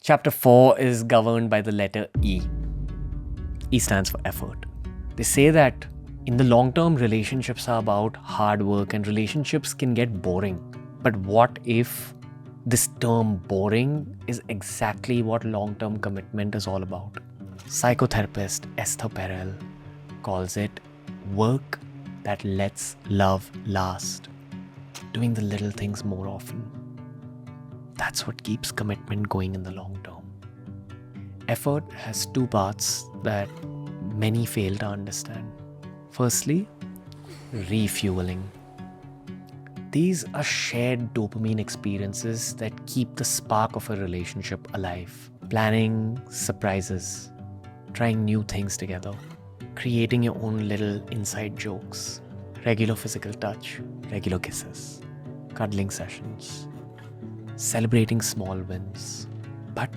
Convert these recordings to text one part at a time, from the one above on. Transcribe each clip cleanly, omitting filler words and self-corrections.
Chapter 4 is governed by the letter E. E stands for effort. They say that in the long term, relationships are about hard work and relationships can get boring. But what if this term boring is exactly what long term commitment is all about? Psychotherapist Esther Perel calls it work that lets love last. Doing the little things more often. That's what keeps commitment going in the long term. Effort has two parts that many fail to understand. Firstly, refueling. These are shared dopamine experiences that keep the spark of a relationship alive. Planning surprises, trying new things together, creating your own little inside jokes, regular physical touch, regular kisses, cuddling sessions, celebrating small wins. But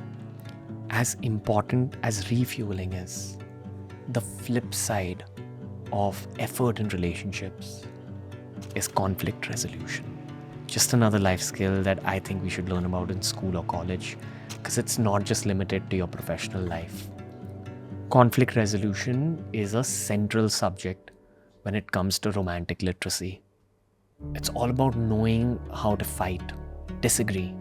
as important as refueling is, the flip side of effort in relationships is conflict resolution. Just another life skill that I think we should learn about in school or college, because it's not just limited to your professional life. Conflict resolution is a central subject when it comes to romantic literacy. It's all about knowing how to fight, disagree,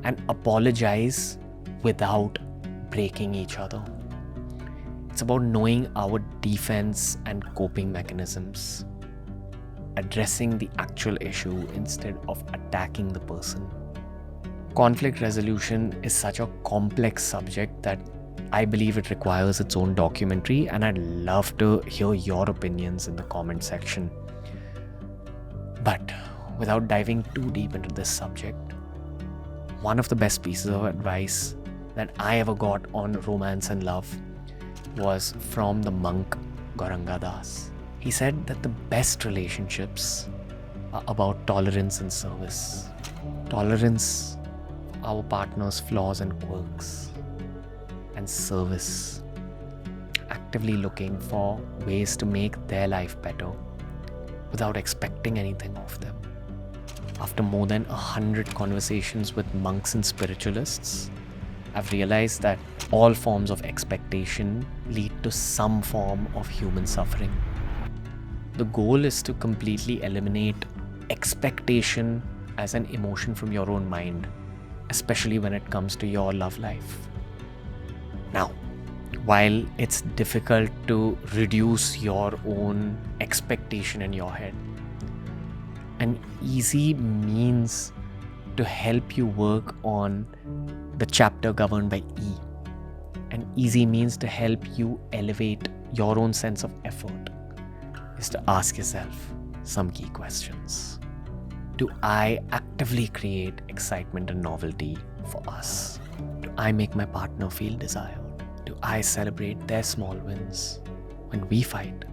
and apologize without breaking each other. It's about knowing our defense and coping mechanisms, addressing the actual issue instead of attacking the person. Conflict resolution is such a complex subject that I believe it requires its own documentary, and I'd love to hear your opinions in the comment section. But without diving too deep into this subject, one of the best pieces of advice that I ever got on romance and love was from the monk Gauranga Das. He said that the best relationships are about tolerance and service. Tolerance for our partner's flaws and quirks, and service, actively looking for ways to make their life better without expecting anything of them. After more than 100 conversations with monks and spiritualists, I've realized that all forms of expectation lead to some form of human suffering. The goal is to completely eliminate expectation as an emotion from your own mind, especially when it comes to your love life. Now, while it's difficult to reduce your own expectation in your head, an easy means to help you work on the chapter governed by E. An easy means to help you elevate your own sense of effort is to ask yourself some key questions. Do I actively create excitement and novelty for us? Do I make my partner feel desired? Do I celebrate their small wins? When we fight,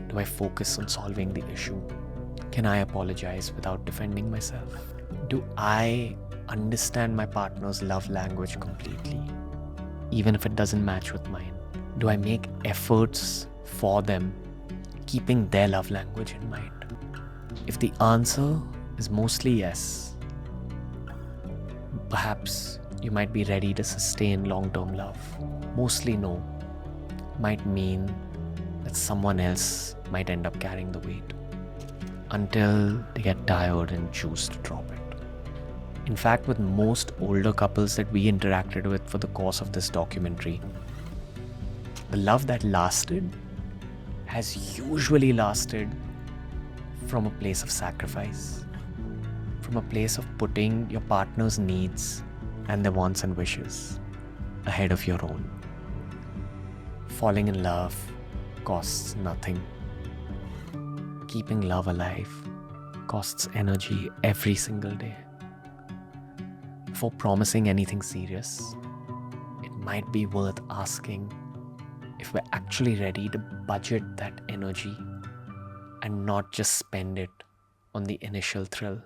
do I focus on solving the issue? Can I apologize without defending myself? Do I understand my partner's love language completely, even if it doesn't match with mine? Do I make efforts for them, keeping their love language in mind? If the answer is mostly yes, perhaps you might be ready to sustain long-term love. Mostly no might mean that someone else might end up carrying the weight until they get tired and choose to drop it. In fact, with most older couples that we interacted with for the course of this documentary, the love that lasted has usually lasted from a place of sacrifice, from a place of putting your partner's needs and their wants and wishes ahead of your own. Falling in love costs nothing. Keeping love alive costs energy every single day. Before promising anything serious, it might be worth asking if we're actually ready to budget that energy and not just spend it on the initial thrill.